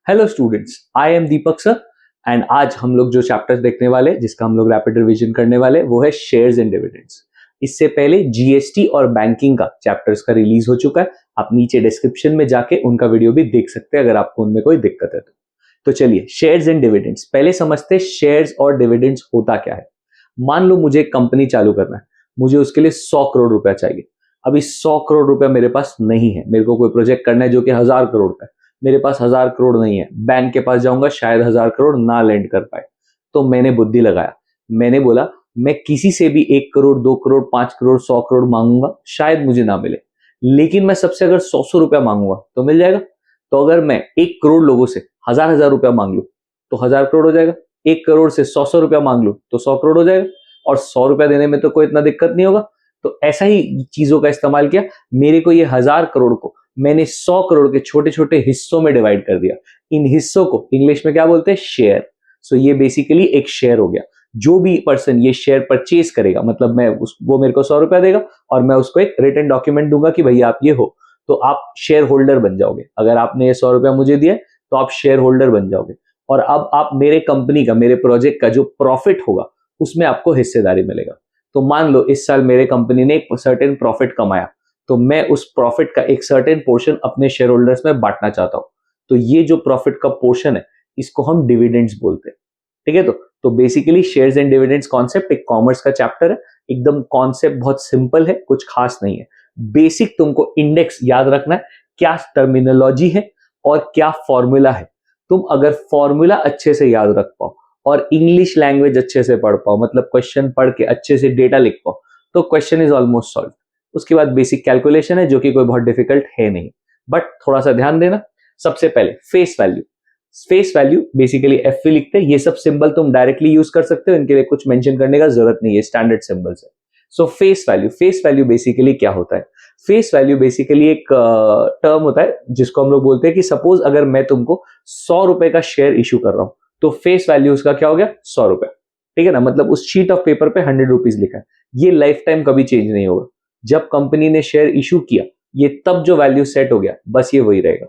Hello students, I am Deepak sir and आज हम लोग जो चैप्टर्स देखने वाले जिसका हम लोग रैपिड रिवीजन करने वाले वो है शेयर्स एंड डिविडेंड्स। इससे पहले जीएसटी और बैंकिंग का चैप्टर्स का रिलीज हो चुका है। आप नीचे डिस्क्रिप्शन में जाके उनका वीडियो भी देख सकते हैं अगर आपको उनमें कोई दिक्कत है तो चलिए शेयर्स एंड डिविडेंड्स पहले समझते हैं। शेयर्स और डिविडेंड्स होता क्या है। मान लो मुझे एक कंपनी चालू करना है, मुझे उसके लिए 100 करोड़ रुपया चाहिए। अभी 100 करोड़ रुपया मेरे पास नहीं है, मेरे को कोई प्रोजेक्ट करना है जो कि 1000 करोड़ का है, मेरे पास 1000 करोड़ नहीं है। बैंक के पास जाऊंगा, शायद 1000 करोड़ ना लैंड कर पाए। तो मैंने बुद्धि लगाया, मैंने बोला मैं किसी से भी 1 करोड़ 2 करोड़ 5 करोड़ 100 करोड़ मांगूंगा, शायद मुझे ना मिले, लेकिन मैं सबसे अगर 100 रुपया मांगूंगा तो मिल जाएगा। तो अगर मैं 1 करोड़ लोगों से 1000 रुपया मांग लू तो 1000 करोड़ हो जाएगा। 1 करोड़ से 100 रुपया मांग लू तो 100 करोड़ हो जाएगा, और 100 रुपया देने में तो कोई इतना दिक्कत नहीं होगा। तो ऐसा ही चीजों का इस्तेमाल किया। मेरे को ये 1000 करोड़ को मैंने 100 करोड़ के छोटे छोटे हिस्सों में डिवाइड कर दिया। इन हिस्सों को इंग्लिश में क्या बोलते हैं? शेयर। सो ये बेसिकली एक शेयर हो गया। जो भी पर्सन ये शेयर परचेज करेगा, मतलब वो मेरे को 100 रुपया देगा और मैं उसको एक रिटन डॉक्यूमेंट दूंगा कि भैया आप ये हो, तो आप शेयर होल्डर बन जाओगे। अगर आपने ये 100 रुपया मुझे दिया तो आप शेयर होल्डर बन जाओगे, और अब आप मेरे कंपनी का, मेरे प्रोजेक्ट का जो प्रॉफिट होगा उसमें आपको हिस्सेदारी मिलेगा। तो मान लो इस साल मेरे कंपनी ने एक सर्टेन प्रॉफिट कमाया, तो मैं उस प्रॉफिट का एक सर्टेन पोर्शन अपने शेयर होल्डर्स में बांटना चाहता हूं। तो ये जो प्रॉफिट का पोर्शन है इसको हम डिविडेंड्स बोलते हैं। ठीक है, तो basically shares and dividends concept एक कॉमर्स का चैप्टर है। एकदम कॉन्सेप्ट बहुत सिंपल है, कुछ खास नहीं है। बेसिक तुमको इंडेक्स याद रखना है, क्या टर्मिनोलॉजी है और क्या फॉर्मूला है। तुम अगर फॉर्मूला अच्छे से याद रख पाओ और इंग्लिश लैंग्वेज अच्छे से पढ़ पाओ, मतलब क्वेश्चन पढ़ के अच्छे से डेटा लिख पाओ, तो क्वेश्चन इज ऑलमोस्ट सॉल्व। उसके बाद बेसिक कैलकुलेशन है जो कि कोई बहुत डिफिकल्ट है नहीं, बट थोड़ा सा ध्यान देना। सबसे पहले face value. Face value basically FV लिखते हैं। ये सब सिंबल तुम डायरेक्टली यूज कर सकते हो, इनके लिए कुछ मेंशन करने का जरूरत नहीं है, स्टैंडर्ड सिंबल्स है। सो face value, face value basically क्या होता है? फेस वैल्यू बेसिकली एक टर्म होता है जिसको हम लोग बोलते हैं कि सपोज अगर मैं तुमको 100 रुपए का शेयर इशू कर रहा हूं, तो फेस वैल्यू उसका क्या हो गया? 100 रुपए। ठीक है ना, मतलब उस शीट ऑफ पेपर पे 100 रुपीज लिखा है। ये लाइफ टाइम कभी चेंज नहीं होगा। जब कंपनी ने शेयर इशू किया, ये तब जो वैल्यू सेट हो गया बस ये वही रहेगा।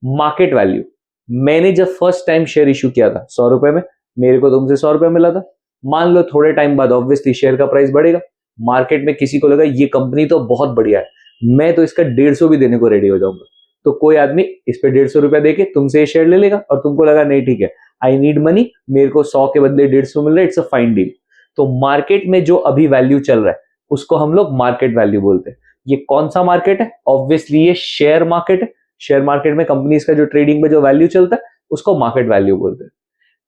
मार्केट वैल्यू, मैंने जब फर्स्ट टाइम शेयर इशू किया था 100 रुपए में, मेरे को तुमसे 100 रुपए मिला था। मान लो थोड़े टाइम बाद ऑब्वियसली शेयर का प्राइस बढ़ेगा, मार्केट में किसी को लगा ये कंपनी तो बहुत बढ़िया है, मैं तो इसका 150 भी देने को रेडी हो जाऊंगा। तो कोई आदमी इस पे 150 रुपया देके तुमसे ये शेयर ले लेगा, और तुमको लगा नहीं ठीक है, आई नीड मनी, मेरे को 100 के बदले 150 मिल रहा है, इट्स अ फाइन डील। तो मार्केट में जो अभी वैल्यू चल रहा है उसको हम लोग मार्केट वैल्यू बोलते हैं। ये कौन सा मार्केट है? ऑब्वियसली ये शेयर मार्केट है। शेयर मार्केट में कंपनीज का जो ट्रेडिंग में जो वैल्यू चलता है उसको मार्केट वैल्यू बोलते हैं।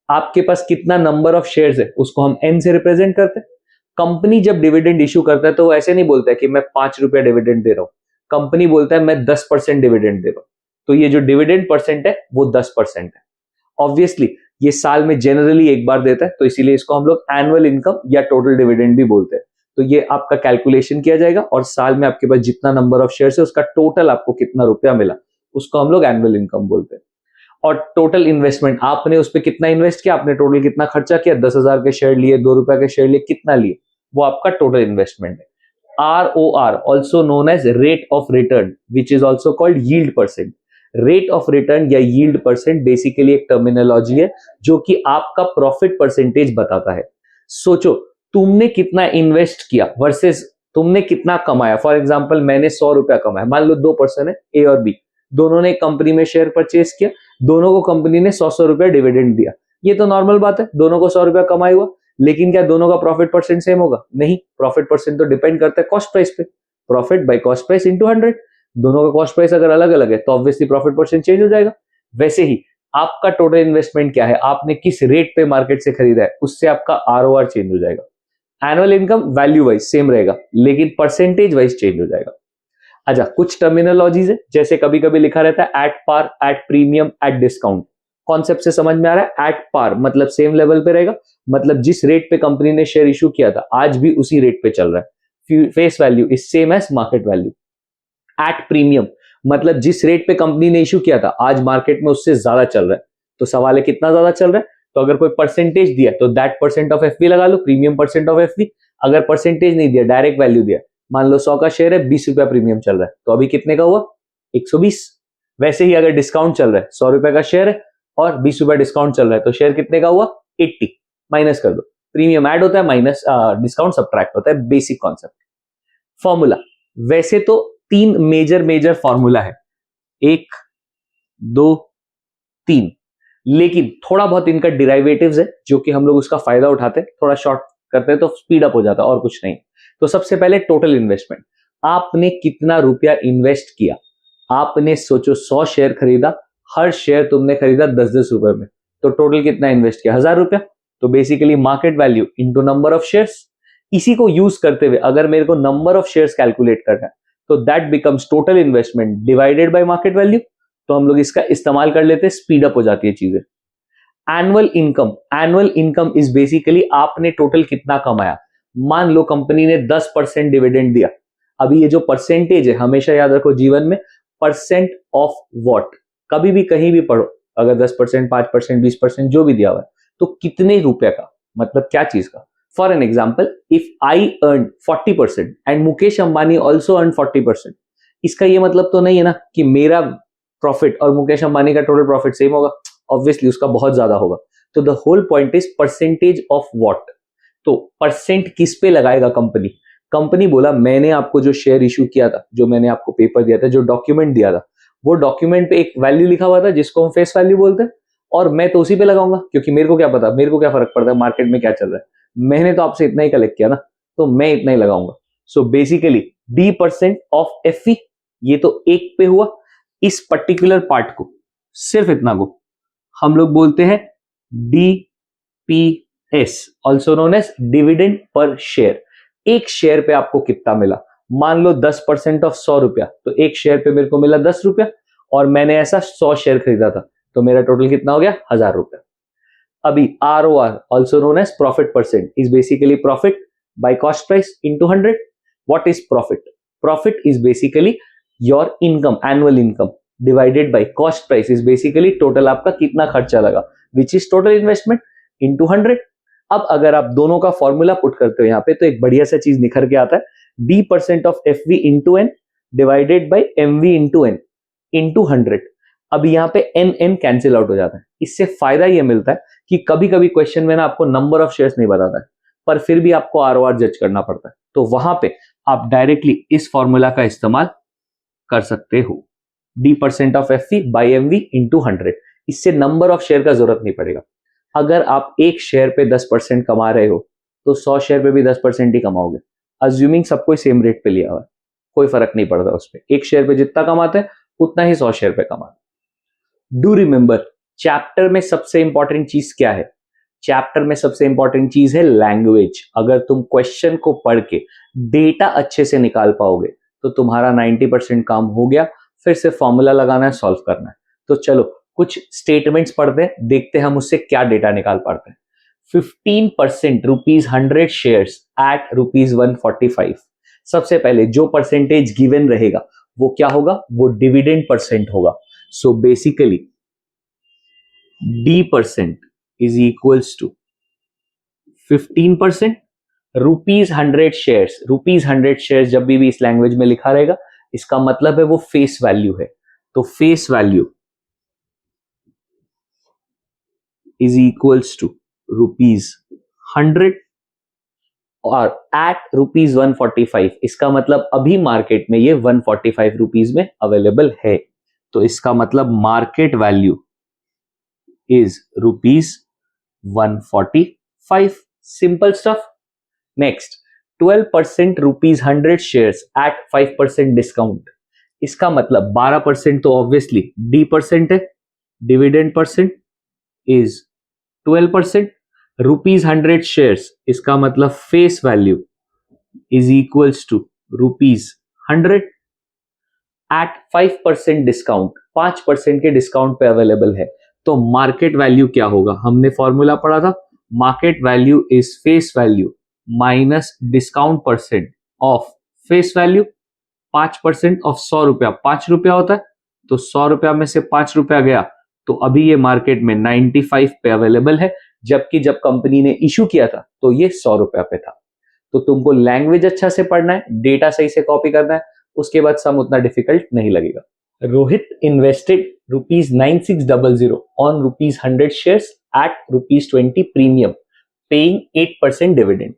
आपके पास कितना नंबर ऑफ शेयर्स है उसको हम एन से रिप्रेजेंट करते हैं। कंपनी जब डिविडेंड इशू करता है तो वो ऐसे नहीं बोलता है कि मैं 5 रुपया डिविडेंड दे रहा हूं। कंपनी बोलता है मैं 10% डिविडेंड दे रहा हूं। तो ये जो डिविडेंड परसेंट है वो 10% है। ऑब्वियसली ये साल में जनरली एक बार देता है, तो इसीलिए इसको हम लोग एनुअल इनकम या टोटल डिविडेंड भी बोलते हैं। तो ये आपका कैलकुलेशन किया जाएगा और साल में आपके पास जितना नंबर ऑफ शेयर्स है उसका टोटल आपको कितना रुपया मिला उसको हम लोग एनुअल इनकम बोलते हैं। और टोटल इन्वेस्टमेंट, आपने उस पर कितना इन्वेस्ट किया, आपने टोटल कितना खर्चा किया, 10,000 के शेयर लिए, 2 रुपए के शेयर लिए, कितना लिए, वो आपका टोटल इन्वेस्टमेंट है। ROR also known as rate of return which is also called yield percent. Rate of return या यील्ड परसेंट बेसिकली एक टर्मिनोलॉजी है जो कि आपका प्रॉफिट परसेंटेज बताता है। सोचो तुमने कितना इन्वेस्ट किया वर्सेस तुमने कितना कमाया। फॉर एग्जाम्पल मैंने 100 रुपया कमाया, मान लो 2 पर्सन है ए और बी, दोनों ने कंपनी में शेयर परचेज किया, दोनों को कंपनी ने 100 रुपया डिविडेंड दिया। ये तो नॉर्मल बात है, दोनों को 100 रुपया कमाई हुआ, लेकिन क्या दोनों का प्रॉफिट परसेंट सेम होगा? नहीं, प्रॉफिट परसेंट तो डिपेंड करता है कॉस्ट प्राइस पे। Profit by cost price into 100। दोनों का कॉस्ट प्राइस अगर अलग अलग है तो ऑब्वियसली प्रॉफिट परसेंट चेंज हो जाएगा। वैसे ही आपका टोटल इन्वेस्टमेंट क्या है, आपने किस रेट पे मार्केट से खरीदा है, उससे आपका ROR चेंज हो जाएगा। Annual income value wise same रहेगा, लेकिन परसेंटेज वाइज चेंज हो जाएगा। अच्छा, कुछ टर्मिनोलॉजीज है, जैसे कभी कभी लिखा रहता है at par, at premium, at discount. Concept से समझ में आ रहा है? एट पार मतलब सेम लेवल पे रहेगा, मतलब जिस रेट पे कंपनी ने शेयर इशू किया था आज भी उसी रेट पे चल रहा है। Face value is same as market value. At premium मतलब जिस रेट पे कंपनी ने इशू किया था आज मार्केट में उससे ज्यादा चल रहा है। तो सवाल है कितना ज्यादा चल रहा है, तो अगर कोई परसेंटेज दिया तो दैट परसेंट ऑफ एफवी लगा लो, प्रीमियम परसेंट ऑफ एफवी। अगर परसेंटेज नहीं दिया, डायरेक्ट वैल्यू दिया, मान लो 100 का शेयर है, 20 रुपया प्रीमियम चल रहा है, तो अभी कितने का हुआ? 120। वैसे ही अगर डिस्काउंट चल रहा है, 100 रुपए का शेयर है और 20 रुपए डिस्काउंट चल रहा है, तो शेयर कितने का हुआ? 80, माइनस कर दो, प्रीमियम ऐड होता है माइनस डिस्काउंट सब्ट्रैक्ट होता है, बेसिक कॉन्सेप्ट। फॉर्मूला, वैसे तो 3 मेजर फॉर्मूला है, 1 2 3, लेकिन थोड़ा बहुत इनका डिराइवेटिव्स है जो कि हम लोग उसका फायदा उठाते हैं, थोड़ा शॉर्ट करते हैं तो स्पीड अप हो जाता है और कुछ नहीं। तो सबसे पहले टोटल इन्वेस्टमेंट, आपने कितना रुपया इन्वेस्ट किया। आपने सोचो 100 शेयर खरीदा, हर शेयर तुमने खरीदा 10-10 रुपए में, तो टोटल कितना इन्वेस्ट किया? 1000 रुपया। तो basically market value into number of shares. इसी को यूज करते हुए अगर मेरे को नंबर ऑफ शेयर्स कैलकुलेट करना है तो that becomes total investment divided by market value. तो हम लोग इसका इस्तेमाल कर लेते हैं, स्पीड अप हो जाती है चीजें। Annual income, annual income is basically आपने टोटल कितना कमाया। मान लो कंपनी ने 10% डिविडेंड दिया। अभी ये जो परसेंटेज है हमेशा याद रखो जीवन में, परसेंट ऑफ व्हाट। कभी भी कहीं भी पढ़ो, अगर 10%, 5%, 20% जो भी दिया हुआ है, तो कितने रुपए का, मतलब क्या चीज का। For an example, if I earn 40% and Mukesh Ambani also earn 40%, इसका ये मतलब तो नहीं है ना कि मेरा प्रॉफिट और मुकेश अंबानी का टोटल प्रॉफिट सेम होगा। ऑब्वियसली उसका बहुत ज्यादा होगा। तो the whole point is percentage of what. तो परसेंट किस पे लगाएगा कंपनी? कंपनी बोला मैंने आपको जो शेयर इशू किया था, जो मैंने आपको पेपर दिया था, जो डॉक्यूमेंट दिया था, वो डॉक्यूमेंट पे एक वैल्यू लिखा हुआ था जिसको हम फेस वैल्यू बोलते हैं, और मैं तो उसी पे लगाऊंगा क्योंकि मेरे को क्या पता, मेरे को क्या फर्क पड़ता है मार्केट में क्या चल रहा है। मैंने तो आपसे इतना ही कलेक्ट किया ना, तो मैं इतना ही लगाऊंगा। सो बेसिकली D% ऑफ FV, ये तो एक पे हुआ। इस पर्टिकुलर पार्ट को, सिर्फ इतना को हम लोग बोलते हैं DPS, also known as dividend per share. एक शेयर पे आपको कितना मिला। मान लो 10% ऑफ 100 रुपया, तो एक शेयर पे मेरे को मिला 10 रुपया, और मैंने ऐसा 100 शेयर खरीदा था, तो मेरा टोटल कितना हो गया? 1000 रुपया। अभी ROR, also known as profit percent, is basically profit by cost price into 100। What is profit? Profit is basically your income, annual income, divided by cost price is basically total आपका कितना खर्चा लगा, which is total investment into 100। अब अगर आप दोनों का formula put करते हो यहाँ पे, तो एक बढ़िया सा चीज निखर के आता है, D% of FV into N divided by MV into N into 100। अब यहाँ पे N कैंसिल आउट हो जाता है। इससे फायदा ये मिलता है कि कभी कभी क्वेश्चन में ना आपको नंबर ऑफ शेयर्स नहीं बताता है, पर फिर भी आपको ROR जज करना पड़ता है, तो वहां पे आप डायरेक्टली इस फॉर्मूला का इस्तेमाल कर सकते हो, D% of FV by MV into 100। इससे नंबर ऑफ शेयर का जरूरत नहीं पड़ेगा। अगर आप एक शेयर पे 10% कमा रहे हो, तो 100 शेयर पे भी 10% ही कमाओगे, अज्यूमिंग सबको सेम रेट पे लिया हुआ है, कोई फर्क नहीं पड़ता उस पर। एक शेयर पे जितना कमाते हैं उतना ही 100 शेयर पे कमाते। डू रिमेंबर, चैप्टर में सबसे इंपॉर्टेंट चीज क्या है? चैप्टर में सबसे इंपॉर्टेंट चीज है लैंग्वेज। अगर तुम क्वेश्चन को पढ़ के डेटा अच्छे से निकाल पाओगे तो तुम्हारा 90% काम हो गया। फिर से फॉर्मूला लगाना है, सॉल्व करना है। तो चलो कुछ स्टेटमेंट्स पढ़ते हैं, देखते हैं हम उससे क्या डेटा निकाल पाते हैं। 15% ₹100 शेयर्स एट ₹145। सबसे पहले जो परसेंटेज गिवन रहेगा वो क्या होगा? वो डिविडेंड परसेंट होगा। So basically D% is equals to 15%। ₹100 shares, ₹100 shares जब भी इस लैंग्वेज में लिखा रहेगा, इसका मतलब है वो फेस वैल्यू है। तो face value is equals to ₹100 और एट ₹145। इसका मतलब अभी मार्केट में ये 145 रुपीज में अवेलेबल है। तो इसका मतलब market value is ₹145। Simple stuff. Next, 12% ₹100 shares at 5% discount. इसका मतलब 12% तो ऑब्वियसली D% है, डिविडेंड परसेंट इज 12%। ₹100 शेयर्स, इसका मतलब face value is equals to ₹100 at 5% discount, 5% के डिस्काउंट पे अवेलेबल है। तो मार्केट वैल्यू क्या होगा? हमने फॉर्मूला पढ़ा था, market value is face value minus discount percent of face value. 5% of 100 रुपया 5 रुपया होता है, तो 100 रुपया में से 5 रुपया गया, तो अभी ये मार्केट में 95 पे अवेलेबल है, जबकि जब कंपनी ने इशू किया था तो ये 100 रुपया पे था। तो तुमको लैंग्वेज अच्छा से पढ़ना है, डेटा सही से कॉपी करना है, उसके बाद सम उतना डिफिकल्ट नहीं लगेगा। Rohit invested rupees 9600 on rupees 100 shares at rupees 20 premium, paying 8% dividend.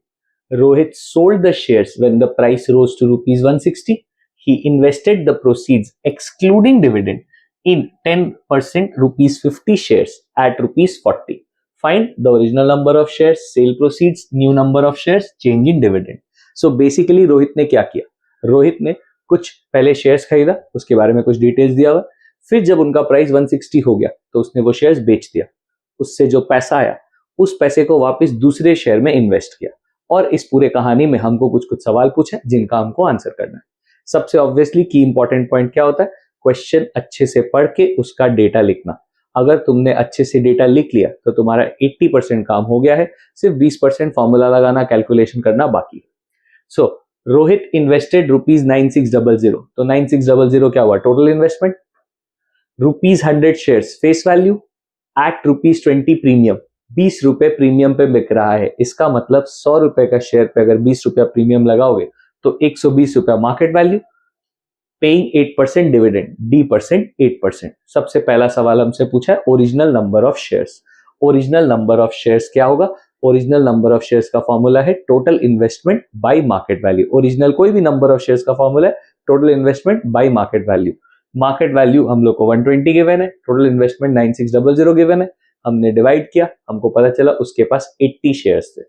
Rohit sold the shares when the price rose to rupees 160. He invested the proceeds excluding dividend in 10% rupees 50 shares at rupees 40. Find the original number of shares, sale proceeds, new number of shares, change in dividend. So basically Rohit ने क्या किया? रोहित ने कुछ पहले shares खरीदा, उसके बारे में कुछ डिटेल्स दिया हुआ, फिर जब उनका प्राइस 160 हो गया तो उसने वो शेयर्स बेच दिया, उससे जो पैसा आया उस पैसे को वापस दूसरे शेयर में इन्वेस्ट किया। और इस पूरे कहानी में हमको कुछ कुछ सवाल पूछे जिनका हमको आंसर करना है। सबसे ऑब्वियसली की इंपॉर्टेंट पॉइंट क्या होता है? क्वेश्चन अच्छे से पढ़ के उसका डेटा लिखना। अगर तुमने अच्छे से डेटा लिख लिया तो तुम्हारा 80% काम हो गया है, सिर्फ 20% फॉर्मूला लगाना, कैलकुलेशन करना बाकी है। सो रोहित इन्वेस्टेड रुपीज 9600, तो 9600 क्या हुआ? Total investment. Rupees 100 shares face value at rupees 20 premium, 20 रुपए प्रीमियम पे बिक रहा है। इसका मतलब 100 रुपए का शेयर पे अगर 20 रुपया प्रीमियम लगाओगे तो 120 रुपया market value, paying 8% dividend, D% 8%। सबसे पहला सवाल हमसे पूछा है original number of shares. Original number of shares क्या होगा? ओरिजिनल नंबर ऑफ शेयर्स का फॉर्मूला है total investment by market value. Original कोई भी नंबर ऑफ शेयर्स का फॉर्मूला है total investment by market value. Market value हम लोग को 120 गिवन है, टोटल इन्वेस्टमेंट 9600 गिवन है, हमने डिवाइड किया, हमको पता चला उसके पास 80 शेयर्स थे।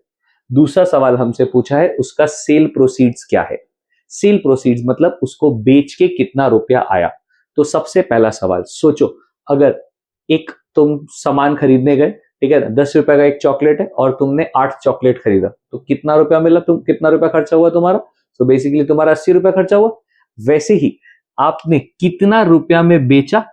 दूसरा सवाल हमसे पूछा है उसका सेल प्रोसीड्स क्या है। सेल प्रोसीड्स मतलब उसको बेच के कितना रुपया आया। तो सबसे पहला सवाल सोचो, अगर एक तुम सामान खरीदने गए, ठीक है, 10 रुपए का एक चॉकलेट है और तुमने 8 चॉकलेट खरीदा, तो कितना रुपया मिला? तुम कितना रुपया खर्चा हुआ तुम्हारा? तो बेसिकली तुम्हारा 80 रुपया खर्चा हुआ। वैसे ही आपने कितना रुपया में बेचा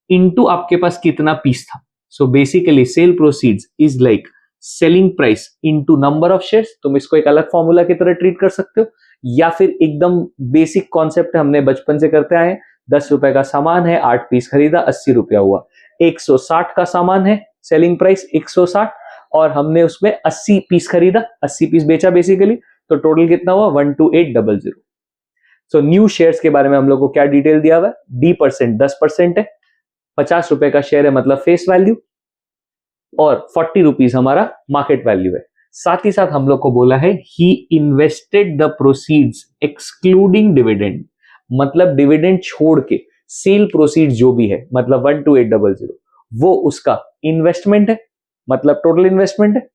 इनटू आपके पास कितना पीस था। So basically sale proceeds is like selling price into number of shares. तुम इसको एक अलग फॉर्मूला की तरह ट्रीट कर सकते हो, या फिर एकदम बेसिक कॉन्सेप्ट हमने बचपन से करते आए। 10 रुपए का सामान है, 8 पीस खरीदा, 80 रुपया हुआ। 160 का सामान है, सेलिंग प्राइस 160, और हमने उसमें 80 पीस खरीदा, 80 पीस बेचा बेसिकली, तो टोटल कितना हुआ? 12800। सो न्यू शेयर्स के बारे में हम लोग को क्या डिटेल दिया हुआ है? D% 10% है, 50 रुपए का शेयर है मतलब फेस वैल्यू, और 40 रुपीज हमारा मार्केट वैल्यू है। साथ ही साथ हम लोग को बोला है ही invested the proceeds excluding dividend, मतलब डिविडेंड छोड़ के सेल प्रोसीड जो भी है मतलब 12800 वो उसका इन्वेस्टमेंट है, मतलब टोटल इन्वेस्टमेंट है।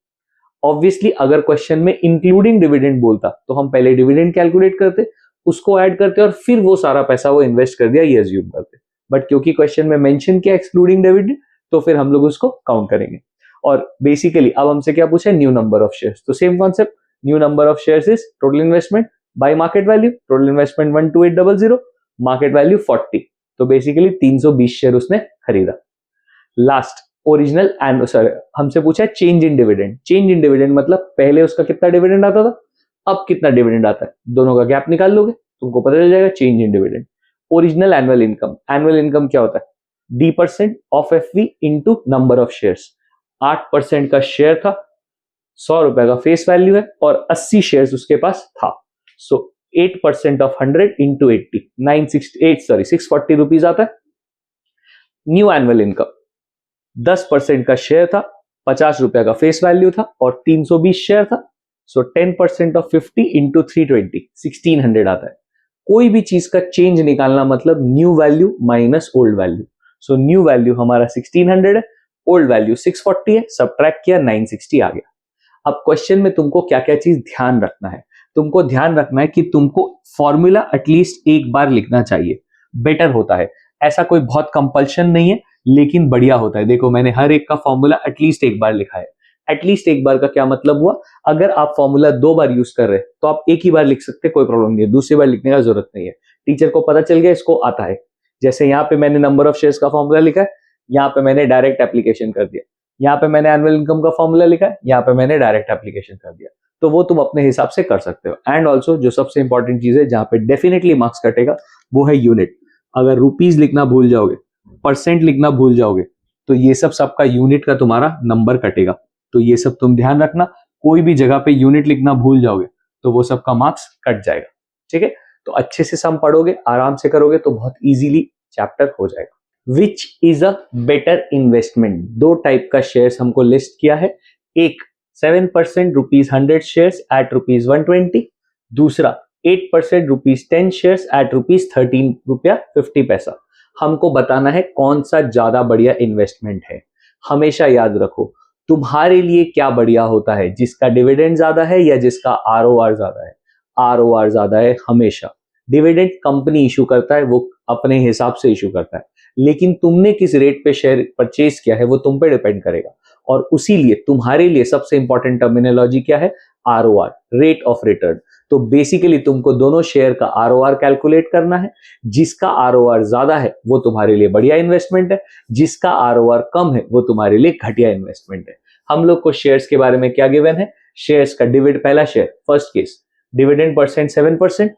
ऑब्वियसली अगर क्वेश्चन में इंक्लूडिंग डिविडेंड बोलता तो हम पहले डिविडेंड कैलकुलेट करते, उसको ऐड करते और फिर वो सारा पैसा वो इन्वेस्ट कर दिया ये अज्यूम करते। बट क्योंकि क्वेश्चन में मेंशन किया एक्सक्लूडिंग डिविडेंड, तो फिर हम लोग उसको काउंट करेंगे। और बेसिकली अब हमसे क्या पूछा है? New number of shares. तो same concept, new number of shares is total investment by market value. Total investment 12800, market value 40, तो बेसिकली 320 शेयर उसने खरीदा। लास्ट ओरिजिनल एंड सॉरी हमसे पूछा है change in dividend. Change in dividend मतलब पहले उसका कितना डिविडेंड आता था, अब कितना डिविडेंड आता है, दोनों का गैप निकाल लोगे तुमको पता चल जाएगा change in dividend. Original annual income, annual income क्या होता है? D% of FV into number of shares. 8% का शेयर था, 100 रुपए का फेस वैल्यू है और 80 शेयर्स उसके पास था। सो 8% ऑफ 100 इंटू 80, 640 रुपीज आता है। न्यू एनुअल इनकम 10% का शेयर था, 50 रुपया का फेस वैल्यू था और 320 शेयर था। सो 10% ऑफ 50 इंटू 320, 1600 आता है। कोई भी चीज का चेंज निकालना मतलब new value minus old value. So new value हमारा 1600 है, ओल्ड वैल्यू 640 है, सबट्रैक्ट किया 960 आ गया। अब क्वेश्चन में तुमको क्या क्या चीज ध्यान रखना है? तुमको ध्यान रखना है कि तुमको फॉर्मूला एटलीस्ट एक बार लिखना चाहिए, बेटर होता है। ऐसा कोई बहुत कंपल्शन नहीं है लेकिन बढ़िया होता है। देखो मैंने हर एक का फॉर्मूला एटलीस्ट एक बार लिखा है। एटलीस्ट एक बार का क्या मतलब हुआ? अगर आप फॉर्मूला 2 बार यूज कर रहे हैं तो आप एक ही बार लिख सकते, कोई प्रॉब्लम नहीं है, दूसरी बार लिखने का जरूरत नहीं है। टीचर को पता चल गया इसको आता है। जैसे यहाँ पे मैंने नंबर ऑफ शेयर्स का फॉर्मूला लिखा है, यहाँ पे मैंने डायरेक्ट एप्लीकेशन कर दिया। यहाँ पे मैंने एनुअल इनकम का फॉर्मूला लिखा है, यहाँ पे मैंने डायरेक्ट एप्लीकेशन कर दिया। तो वो तुम अपने हिसाब से कर सकते हो। एंड ऑल्सो जो सबसे इंपॉर्टेंट चीज है जहां पे डेफिनेटली मार्क्स कटेगा वो है यूनिट। अगर रुपीज लिखना भूल जाओगे, परसेंट लिखना भूल जाओगे, तो ये सब सबका यूनिट का तुम्हारा नंबर कटेगा। तो ये सब तुम ध्यान रखना, कोई भी जगह पे यूनिट लिखना भूल जाओगे तो वो सबका मार्क्स कट जाएगा। ठीक है, तो अच्छे से सम पढ़ोगे, आराम से करोगे तो बहुत इजीली चैप्टर हो जाएगा। Which is a better investment, दो टाइप का शेयर्स हमको लिस्ट किया है, एक 7% ₹100 शेयर्स एट ₹120, दूसरा 8% ₹10 शेयर्स एट ₹13.50। हमको बताना है कौन सा ज्यादा बढ़िया इन्वेस्टमेंट है। हमेशा याद रखो तुम्हारे लिए क्या बढ़िया होता है, जिसका डिविडेंड ज्यादा है या जिसका आरओआर ज्यादा है। आरओआर ज्यादा है हमेशा। डिविडेंड कंपनी इशू करता है, वो अपने हिसाब से इशू करता है, लेकिन तुमने किस रेट पे शेयर परचेज किया है वो तुम पे डिपेंड करेगा। और उसी लिए तुम्हारे लिए सबसे इंपॉर्टेंट टर्मिनोलॉजी क्या है, आरओआर, रेट ऑफ रिटर्न। तो बेसिकली तुमको दोनों शेयर का आरओआर कैलकुलेट करना है। जिसका आरओआर ज्यादा है वो तुम्हारे लिए बढ़िया इन्वेस्टमेंट है, जिसका आरओआर कम है वो तुम्हारे लिए घटिया इन्वेस्टमेंट है। हम लोग को शेयर्स के बारे में क्या गिवन है, शेयर्स का डिविड, पहला share first case, dividend percent 7%,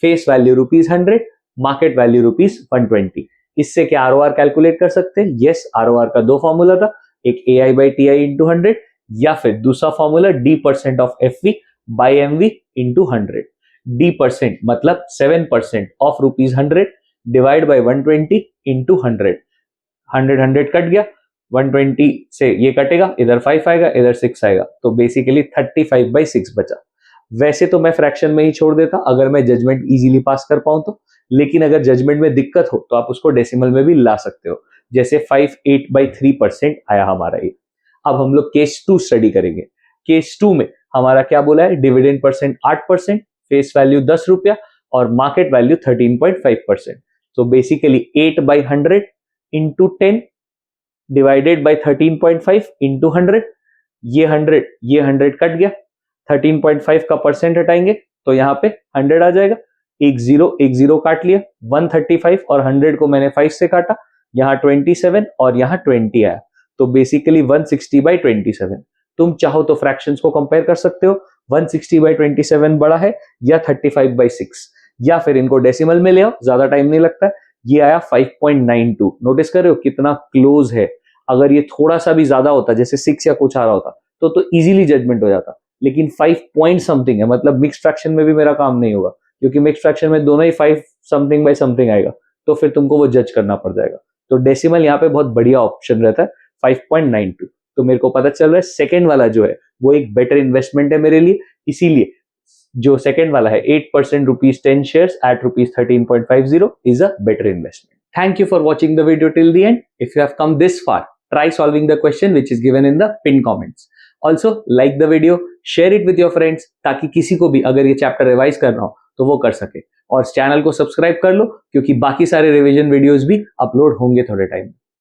face value ₹100, market value ₹120। इससे क्या आरओआर कैलकुलेट कर सकते हैं? यस, आरओआर का दो फॉर्मूला था, एक AI/TI इंटू 100 या फिर दूसरा formula D% of FV by MV into 100। D% मतलब 7% of ₹100 divide by 120 into 100। 100 cut गया, 120 से ये कटेगा, इधर 5 आएगा, इधर 6 आएगा, तो बेसिकली 35/6 बचा। वैसे तो मैं फ्रैक्शन में ही छोड़ देता अगर मैं जजमेंट इजीली पास कर पाऊं तो, लेकिन अगर जजमेंट में दिक्कत हो तो आप उसको डेसिमल में भी ला सकते हो, जैसे 58/3% आया हमारा ये। अब हम लोग केस 2 स्टडी करेंगे। केस 2 में हमारा क्या बोला है, डिविडेंड परसेंट 8%, फेस वैल्यू ₹10 और मार्केट वैल्यू 13.5%। तो basically 8/100 into 10 divided by 13.5 into 100। ये 100 कट गया, 13.5 का परसेंट हटाएंगे तो यहाँ पे 100 आ जाएगा। एक जीरो काट लिया, 135 और 100 को मैंने 5 से काटा, यहाँ 27 और यहाँ 20 आया, तो बेसिकली 160/27। तुम चाहो तो फ्रैक्शंस को कंपेयर कर सकते हो, 160/27 बड़ा है या 35/6, या फिर इनको डेसिमल में ले आओ, ज्यादा टाइम नहीं लगता है। ये आया 5.92। नोटिस कर रहे हो कितना क्लोज है। अगर ये थोड़ा सा भी ज्यादा होता, जैसे 6 या कुछ आ रहा होता, तो इजीली जजमेंट हो जाता, लेकिन 5 पॉइंट समथिंग है, मतलब मिक्स फ्रैक्शन में भी मेरा काम नहीं होगा, क्योंकि मिक्स फ्रैक्शन में दोनों ही 5 समथिंग बाय समथिंग आएगा, तो फिर तुमको वो जज करना पड़ जाएगा। तो डेसिमल यहाँ पे बहुत बढ़िया ऑप्शन रहता है, 5.92। तो मेरे को पता चल रहा है सेकंड वाला जो है वो एक बेटर इन्वेस्टमेंट है मेरे लिए, इसीलिए जो सेकंड वाला है 8% ₹10 shares at ₹13.50 is a better investment. Thank you for watching the video till the end. If you have come this far, try solving the question which is given in the pinned comments. Also, like the video, share it with your friends ताकि किसी को भी अगर ये chapter revise करना हो तो वो कर सके, और चैनल को सब्सक्राइब कर लो क्योंकि बाकी सारे रिवीजन वीडियोस भी अपलोड होंगे थोड़े टाइम में।